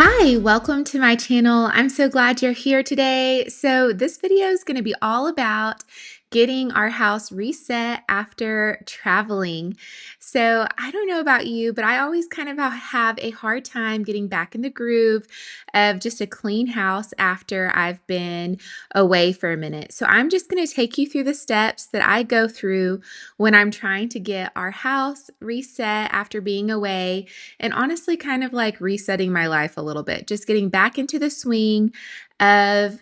Hi, welcome to my channel. I'm so glad you're here today. So this video is going to be all about getting our house reset after traveling. So I don't know about you, but I always kind of have a hard time getting back in the groove of just a clean house after I've been away for a minute. So I'm just going to take you through the steps that I go through when I'm trying to get our house reset after being away, and honestly kind of like resetting my life a little bit, just getting back into the swing of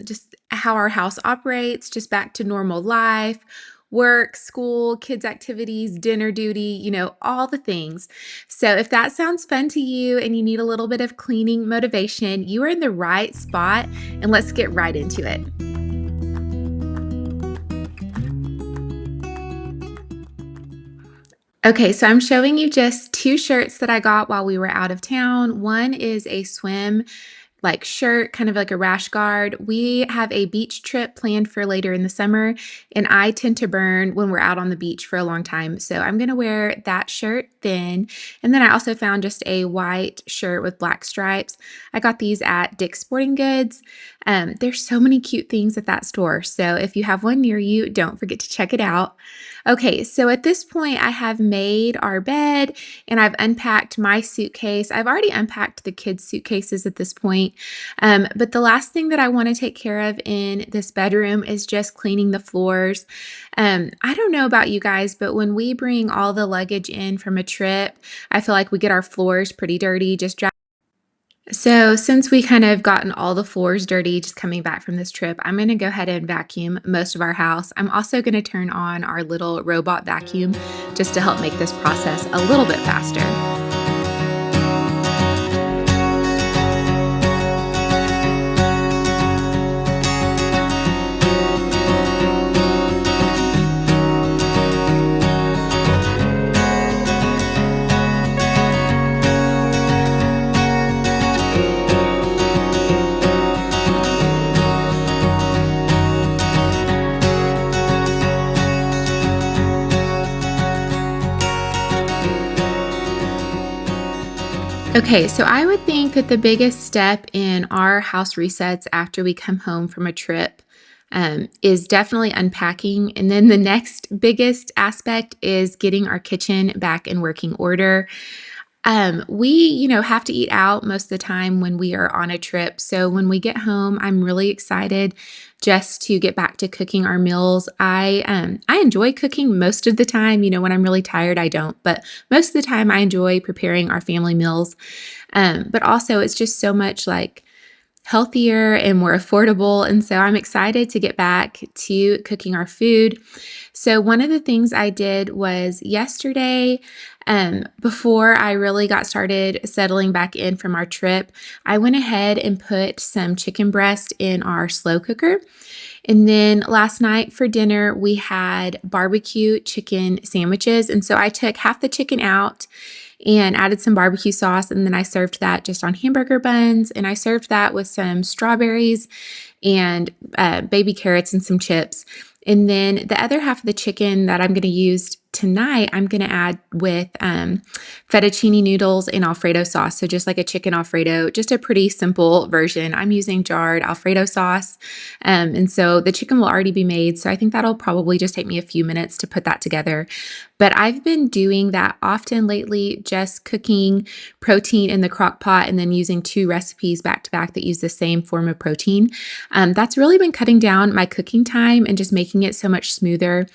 just how our house operates, just back to normal life, work, school, kids' activities, dinner duty, all the things. So if that sounds fun to you and you need a little bit of cleaning motivation, you are in the right spot, and let's get right into it. Okay, so I'm showing you just two shirts that I got while we were out of town. One is a swim shirt, kind of like a rash guard. We have a beach trip planned for later in the summer, and I tend to burn when we're out on the beach for a long time. So I'm going to wear that shirt then. And then I also found just a white shirt with black stripes. I got these at Dick's Sporting Goods. There's so many cute things at that store. So if you have one near you, don't forget to check it out. Okay, so at this point, I have made our bed and I've unpacked my suitcase. I've already unpacked the kids' suitcases at this point. But the last thing that I want to take care of in this bedroom is just cleaning the floors. I don't know about you guys, but when we bring all the luggage in from a trip, I feel like we get our floors pretty dirty. So since we kind of gotten all the floors dirty just coming back from this trip, I'm going to go ahead and vacuum most of our house. I'm also going to turn on our little robot vacuum just to help make this process a little bit faster. Okay, so I would think that the biggest step in our house resets after we come home from a trip is definitely unpacking. And then the next biggest aspect is getting our kitchen back in working order. We have to eat out most of the time when we are on a trip. So when we get home, I'm really excited just to get back to cooking our meals. I enjoy cooking most of the time. When I'm really tired, I don't, but most of the time I enjoy preparing our family meals. But also it's just so much healthier and more affordable. And so I'm excited to get back to cooking our food. So one of the things I did was yesterday, before I really got started settling back in from our trip, I went ahead and put some chicken breast in our slow cooker. And then last night for dinner, we had barbecue chicken sandwiches. And so I took half the chicken out and added some barbecue sauce, and then I served that just on hamburger buns, and I served that with some strawberries and baby carrots and some chips. And then the other half of the chicken that I'm going to use tonight, I'm going to add with fettuccine noodles and Alfredo sauce. So just like a chicken Alfredo, just a pretty simple version. I'm using jarred Alfredo sauce. And so the chicken will already be made. So I think that'll probably just take me a few minutes to put that together. But I've been doing that often lately, just cooking protein in the crock pot and then using two recipes back to back that use the same form of protein. That's really been cutting down my cooking time and just making it so much smoother.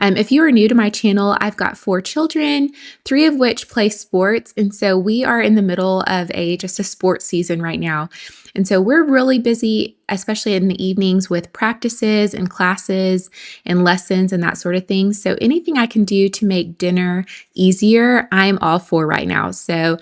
If you are new to my channel, I've got 4 children, 3 of which play sports. And so we are in the middle of just a sports season right now. And so we're really busy especially in the evenings with practices and classes and lessons and that sort of thing. So anything I can do to make dinner easier, I'm all for right now. So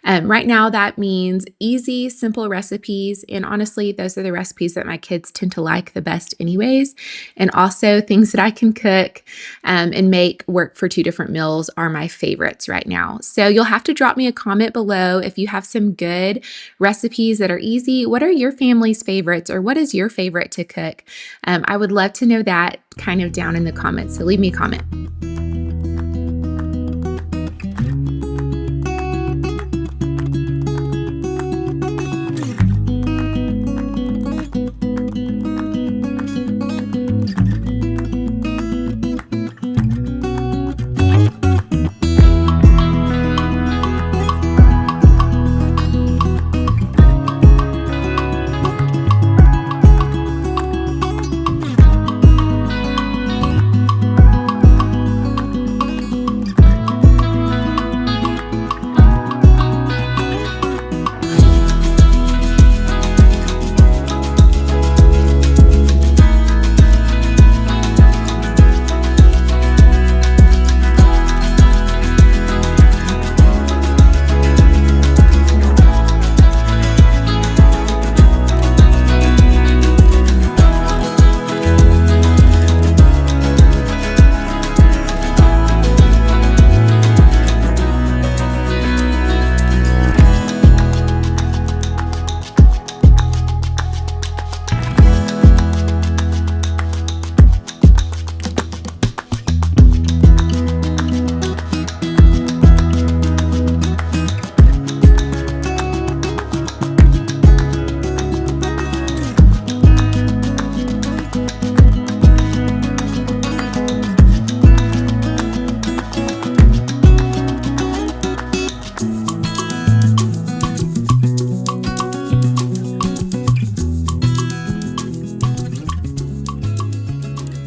right now, that means easy, simple recipes. And honestly, those are the recipes that my kids tend to like the best, anyways. And also, things that I can cook and make work for two different meals are my favorites right now. So, you'll have to drop me a comment below if you have some good recipes that are easy. What are your family's favorites, or what is your favorite to cook? I would love to know that kind of down in the comments. So, leave me a comment.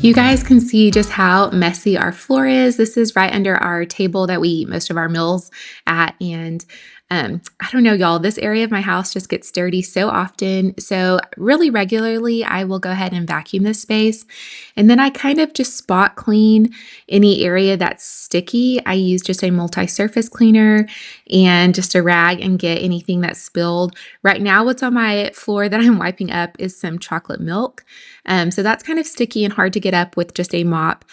You guys can see just how messy our floor is. This is right under our table that we eat most of our meals at. And I don't know, y'all, this area of my house just gets dirty so often. So, really regularly, I will go ahead and vacuum this space. And then I kind of just spot clean any area that's sticky. I use just a multi surface cleaner and just a rag and get anything that's spilled. Right now, what's on my floor that I'm wiping up is some chocolate milk. So that's kind of sticky and hard to get up with just a mop.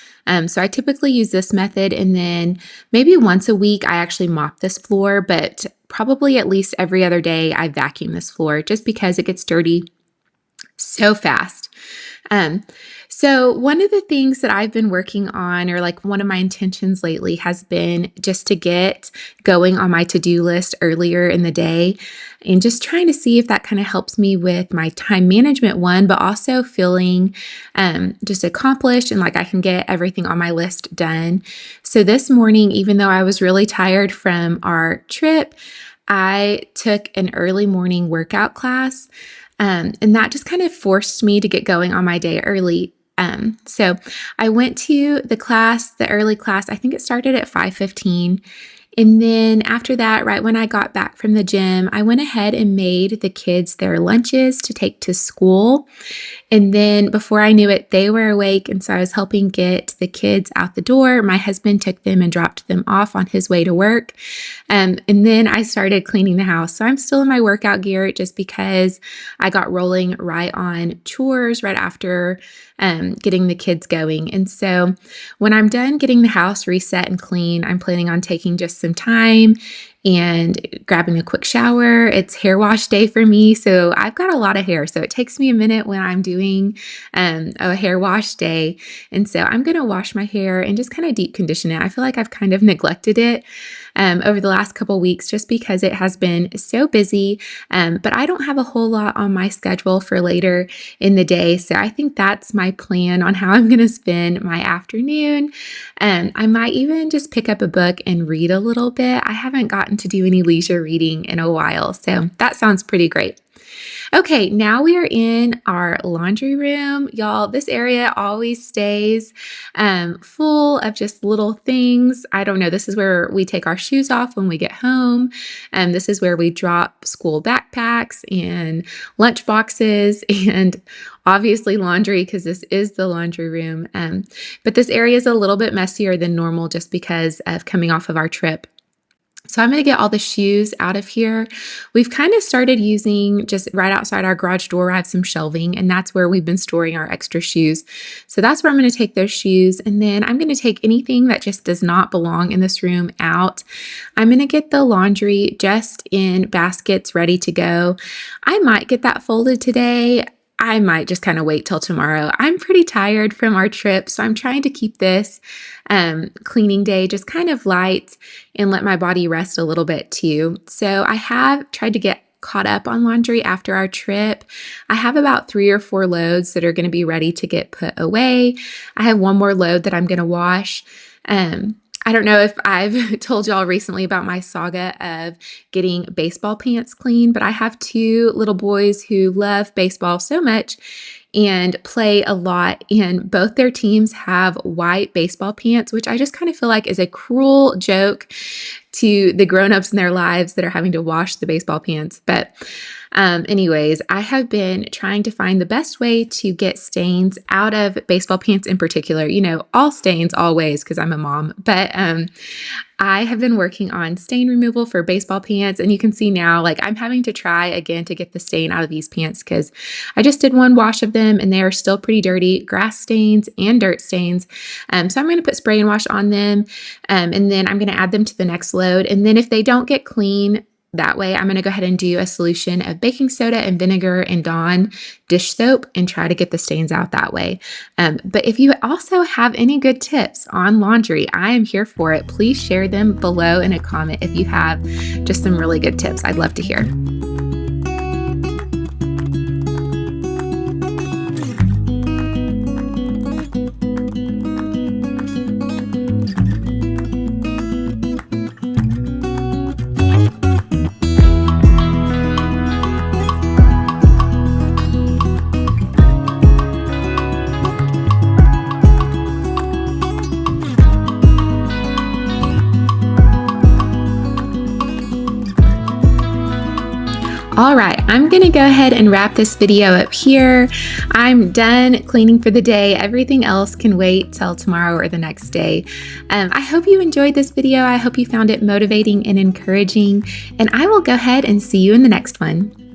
So I typically use this method, and then maybe once a week I actually mop this floor, but probably at least every other day I vacuum this floor just because it gets dirty so fast. Um, so one of the things that I've been working on, or like one of my intentions lately, has been just to get going on my to-do list earlier in the day and just trying to see if that kind of helps me with my time management one, but also feeling just accomplished and like I can get everything on my list done. So this morning, even though I was really tired from our trip, I took an early morning workout class. And that just kind of forced me to get going on my day early. So I went to the early class, I think it started at 5:15. And then after that, right when I got back from the gym, I went ahead and made the kids their lunches to take to school. And then before I knew it, they were awake. And so I was helping get the kids out the door. My husband took them and dropped them off on his way to work. And then I started cleaning the house. So I'm still in my workout gear just because I got rolling right on chores right after getting the kids going. And so when I'm done getting the house reset and clean, I'm planning on taking just some time and grabbing a quick shower. It's hair wash day for me. So I've got a lot of hair. So it takes me a minute when I'm doing a hair wash day. And so I'm going to wash my hair and just kind of deep condition it. I feel like I've kind of neglected it over the last couple weeks just because it has been so busy. But I don't have a whole lot on my schedule for later in the day. So I think that's my plan on how I'm going to spend my afternoon. I might even just pick up a book and read a little bit. I haven't gotten gotten to do any leisure reading in a while. So that sounds pretty great. Okay, now we are in our laundry room. Y'all, this area always stays full of just little things. I don't know. This is where we take our shoes off when we get home. This is where we drop school backpacks and lunch boxes and obviously laundry because this is the laundry room. But this area is a little bit messier than normal just because of coming off of our trip. So I'm going to get all the shoes out of here. We've kind of started using just right outside our garage door, I have some shelving, and that's where we've been storing our extra shoes. So that's where I'm going to take those shoes. And then I'm going to take anything that just does not belong in this room out. I'm going to get the laundry just in baskets ready to go. I might get that folded today. I might just kind of wait till tomorrow. I'm pretty tired from our trip, so I'm trying to keep this cleaning day just kind of light and let my body rest a little bit too. So I have tried to get caught up on laundry after our trip. I have about 3 or 4 loads that are going to be ready to get put away. I have one more load that I'm going to wash. I don't know if I've told y'all recently about my saga of getting baseball pants clean, but I have 2 little boys who love baseball so much and play a lot, and both their teams have white baseball pants, which I just kind of feel like is a cruel joke to the grown-ups in their lives that are having to wash the baseball pants. But anyways, I have been trying to find the best way to get stains out of baseball pants in particular. You know, all stains always because I'm a mom, but I have been working on stain removal for baseball pants, and you can see now, like, I'm having to try again to get the stain out of these pants because I just did one wash of them and they are still pretty dirty, grass stains and dirt stains. So I'm going to put spray and wash on them, and then I'm going to add them to the next load. And then if they don't get clean that way, I'm going to go ahead and do a solution of baking soda and vinegar and Dawn dish soap and try to get the stains out that way. But if you also have any good tips on laundry, I am here for it. Please share them below in a comment if you have just some really good tips. I'd love to hear. All right, I'm gonna go ahead and wrap this video up here. I'm done cleaning for the day. Everything else can wait till tomorrow or the next day. I hope you enjoyed this video. I hope you found it motivating and encouraging, and I will go ahead and see you in the next one.